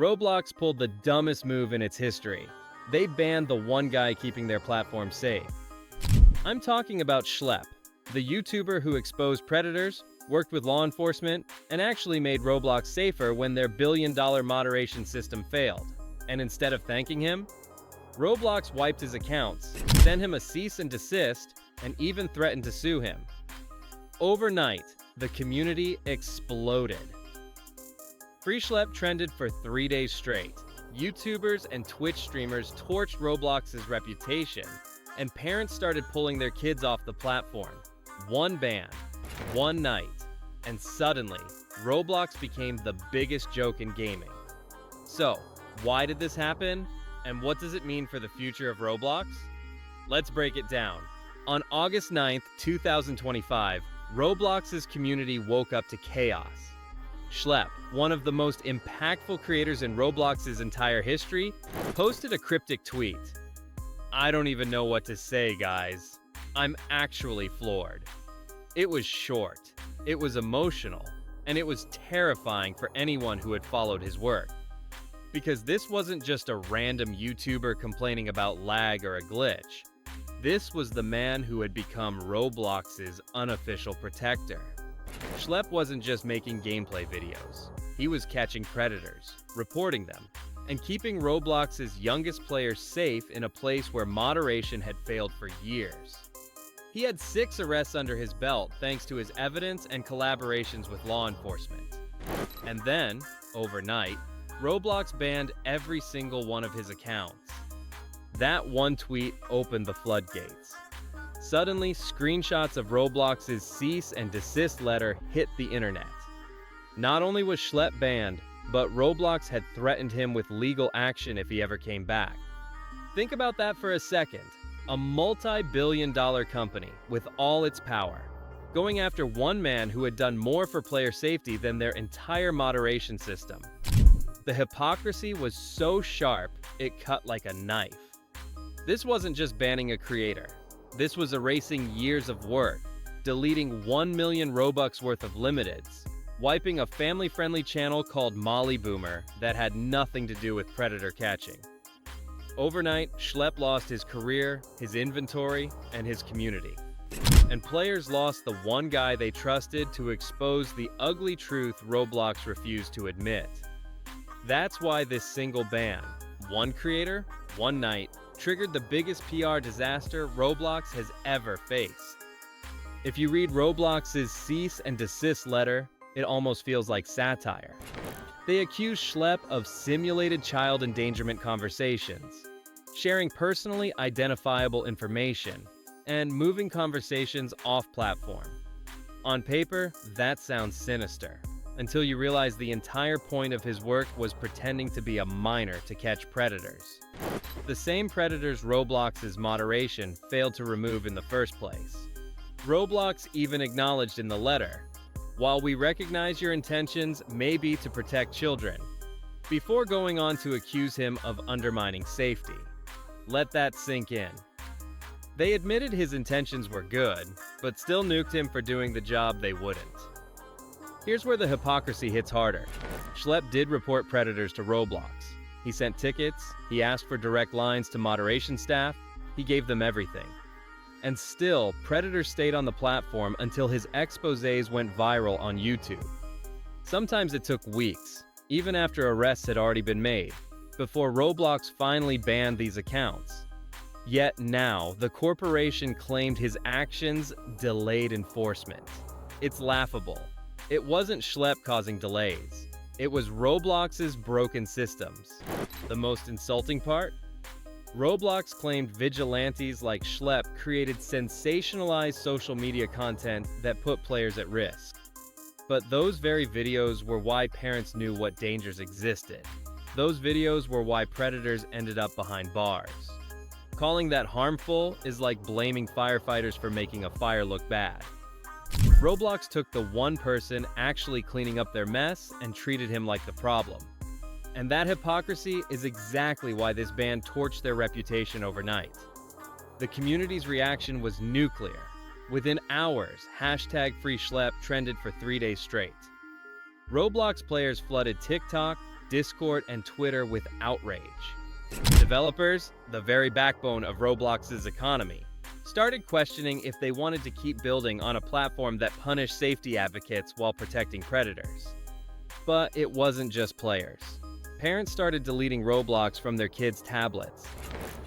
Roblox pulled the dumbest move in its history. They banned the one guy keeping their platform safe. I'm talking about Schlep, the YouTuber who exposed predators, worked with law enforcement, and actually made Roblox safer when their billion-dollar moderation system failed. And instead of thanking him, Roblox wiped his accounts, sent him a cease and desist, and even threatened to sue him. Overnight, the community exploded. Free Schlep trended for 3 days straight. YouTubers and Twitch streamers torched Roblox's reputation, and parents started pulling their kids off the platform. One ban, one night, and suddenly, Roblox became the biggest joke in gaming. So, why did this happen? And what does it mean for the future of Roblox? Let's break it down. On August 9th, 2025, Roblox's community woke up to chaos. Schlep, one of the most impactful creators in Roblox's entire history, posted a cryptic tweet. I don't even know what to say, guys. I'm actually floored. It was short, it was emotional, and it was terrifying for anyone who had followed his work. Because this wasn't just a random YouTuber complaining about lag or a glitch. This was the man who had become Roblox's unofficial protector. Schlep wasn't just making gameplay videos. He was catching predators, reporting them, and keeping Roblox's youngest players safe in a place where moderation had failed for years. He had 6 arrests under his belt thanks to his evidence and collaborations with law enforcement. And then, overnight, Roblox banned every single one of his accounts. That one tweet opened the floodgates. Suddenly, screenshots of Roblox's cease and desist letter hit the internet. Not only was Schlep banned, but Roblox had threatened him with legal action if he ever came back. Think about that for a second. A multi-billion-dollar company with all its power, going after one man who had done more for player safety than their entire moderation system. The hypocrisy was so sharp, it cut like a knife. This wasn't just banning a creator. This was erasing years of work, deleting 1 million Robux worth of limiteds, wiping a family-friendly channel called Molly Boomer that had nothing to do with predator catching. Overnight, Schlep lost his career, his inventory, and his community. And players lost the one guy they trusted to expose the ugly truth Roblox refused to admit. That's why this single ban, one creator, one night, triggered the biggest PR disaster Roblox has ever faced. If you read Roblox's cease and desist letter, it almost feels like satire. They accuse Schlep of simulated child endangerment conversations, sharing personally identifiable information, and moving conversations off-platform. On paper, that sounds sinister, until you realize the entire point of his work was pretending to be a minor to catch predators. The same predators Roblox's moderation failed to remove in the first place. Roblox even acknowledged in the letter, "While we recognize your intentions may be to protect children," before going on to accuse him of undermining safety. Let that sink in. They admitted his intentions were good, but still nuked him for doing the job they wouldn't. Here's where the hypocrisy hits harder. Schlep did report predators to Roblox. He sent tickets, he asked for direct lines to moderation staff, he gave them everything. And still, predators stayed on the platform until his exposés went viral on YouTube. Sometimes it took weeks, even after arrests had already been made, before Roblox finally banned these accounts. Yet now, the corporation claimed his actions delayed enforcement. It's laughable. It wasn't Schlep causing delays. It was Roblox's broken systems. The most insulting part? Roblox claimed vigilantes like Schlep created sensationalized social media content that put players at risk. But those very videos were why parents knew what dangers existed. Those videos were why predators ended up behind bars. Calling that harmful is like blaming firefighters for making a fire look bad. Roblox took the one person actually cleaning up their mess and treated him like the problem. And that hypocrisy is exactly why this ban torched their reputation overnight. The community's reaction was nuclear. Within hours, #FreeSchlep trended for 3 days straight. Roblox players flooded TikTok, Discord and Twitter with outrage. Developers, the very backbone of Roblox's economy, started questioning if they wanted to keep building on a platform that punished safety advocates while protecting predators. But it wasn't just players. Parents started deleting Roblox from their kids' tablets.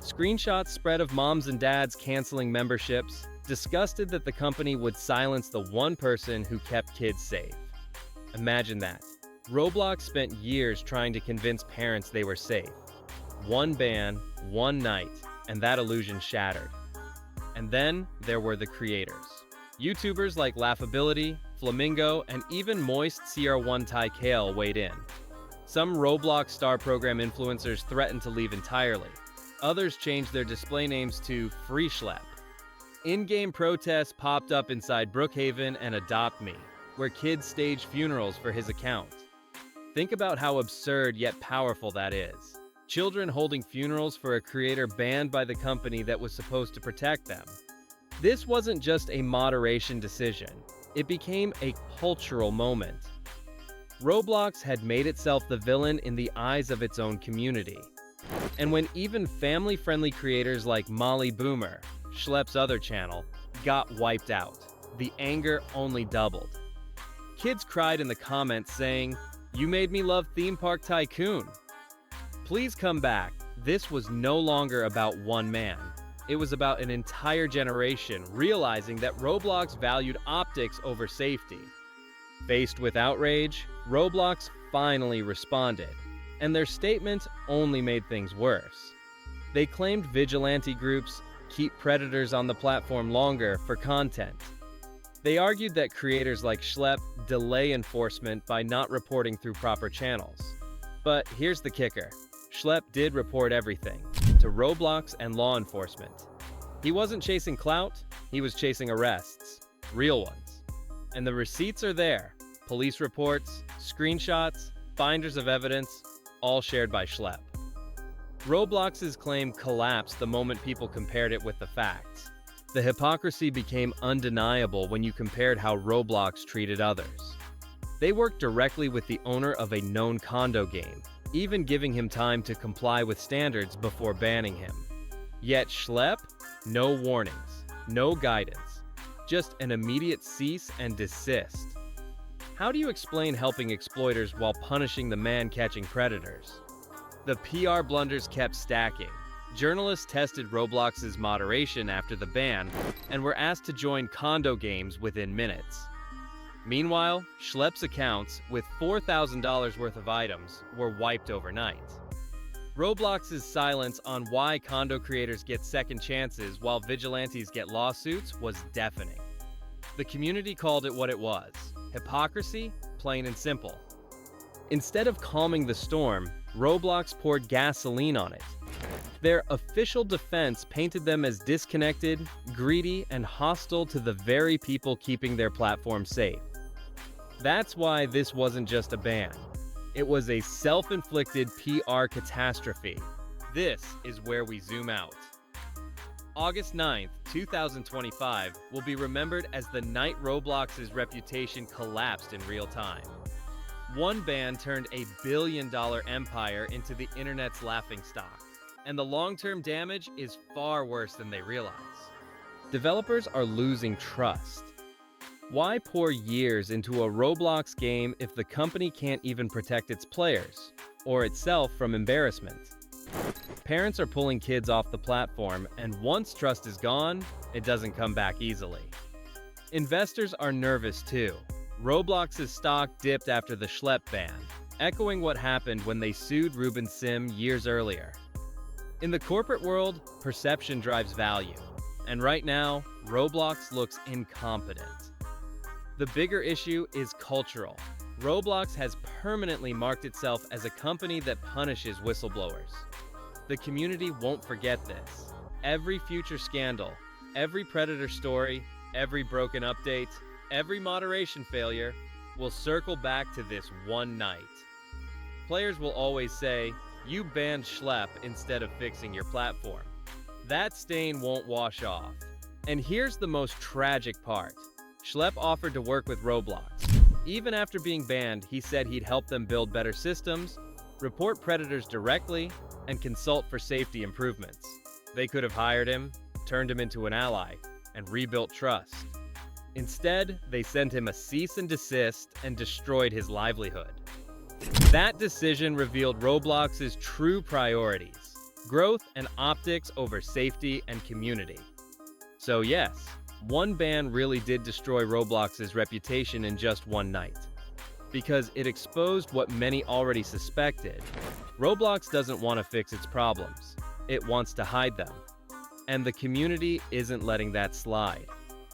Screenshots spread of moms and dads canceling memberships, disgusted that the company would silence the one person who kept kids safe. Imagine that. Roblox spent years trying to convince parents they were safe. One ban, one night, and that illusion shattered. And then there were the creators. YouTubers like Laughability, Flamingo, and even Moist CR1 Ty Kale weighed in. Some Roblox Star Program influencers threatened to leave entirely. Others changed their display names to Free Schlep. In-game protests popped up inside Brookhaven and Adopt Me, where kids staged funerals for his account. Think about how absurd yet powerful that is. Children holding funerals for a creator banned by the company that was supposed to protect them. This wasn't just a moderation decision. It became a cultural moment. Roblox had made itself the villain in the eyes of its own community. And when even family-friendly creators like Molly Boomer, Schlepp's other channel, got wiped out, the anger only doubled. Kids cried in the comments saying, "You made me love Theme Park Tycoon." Please come back. This was no longer about one man. It was about an entire generation realizing that Roblox valued optics over safety. Faced with outrage, Roblox finally responded, and their statement only made things worse. They claimed vigilante groups keep predators on the platform longer for content. They argued that creators like Schlepp delay enforcement by not reporting through proper channels. But here's the kicker. Schlepp did report everything, to Roblox and law enforcement. He wasn't chasing clout, he was chasing arrests. Real ones. And the receipts are there. Police reports, screenshots, binders of evidence, all shared by Schlepp. Roblox's claim collapsed the moment people compared it with the facts. The hypocrisy became undeniable when you compared how Roblox treated others. They worked directly with the owner of a known condo game, even giving him time to comply with standards before banning him. Yet Schlepp? No warnings, no guidance, just an immediate cease and desist. How do you explain helping exploiters while punishing the man catching predators? The PR blunders kept stacking. Journalists tested Roblox's moderation after the ban and were asked to join condo games within minutes. Meanwhile, Schlepp's accounts, with $4,000 worth of items, were wiped overnight. Roblox's silence on why condo creators get second chances while vigilantes get lawsuits was deafening. The community called it what it was: hypocrisy, plain and simple. Instead of calming the storm, Roblox poured gasoline on it. Their official defense painted them as disconnected, greedy, and hostile to the very people keeping their platform safe. That's why this wasn't just a ban. It was a self-inflicted PR catastrophe. This is where we zoom out. August 9th, 2025 will be remembered as the night Roblox's reputation collapsed in real time. One ban turned a billion-dollar empire into the internet's laughingstock, and the long-term damage is far worse than they realize. Developers are losing trust. Why pour years into a Roblox game if the company can't even protect its players, or itself from embarrassment? Parents are pulling kids off the platform, and once trust is gone, it doesn't come back easily. Investors are nervous too. Roblox's stock dipped after the Schlepp ban, echoing what happened when they sued Ruben Sim years earlier. In the corporate world, perception drives value, and right now, Roblox looks incompetent. The bigger issue is cultural. Roblox has permanently marked itself as a company that punishes whistleblowers. The community won't forget this. Every future scandal, every predator story, every broken update, every moderation failure will circle back to this one night. Players will always say, "You banned Schlepp instead of fixing your platform." That stain won't wash off. And here's the most tragic part. Schlepp offered to work with Roblox. Even after being banned, he said he'd help them build better systems, report predators directly, and consult for safety improvements. They could have hired him, turned him into an ally, and rebuilt trust. Instead, they sent him a cease and desist and destroyed his livelihood. That decision revealed Roblox's true priorities: growth and optics over safety and community. So yes, one ban really did destroy Roblox's reputation in just one night. Because it exposed what many already suspected. Roblox doesn't want to fix its problems. It wants to hide them. And the community isn't letting that slide.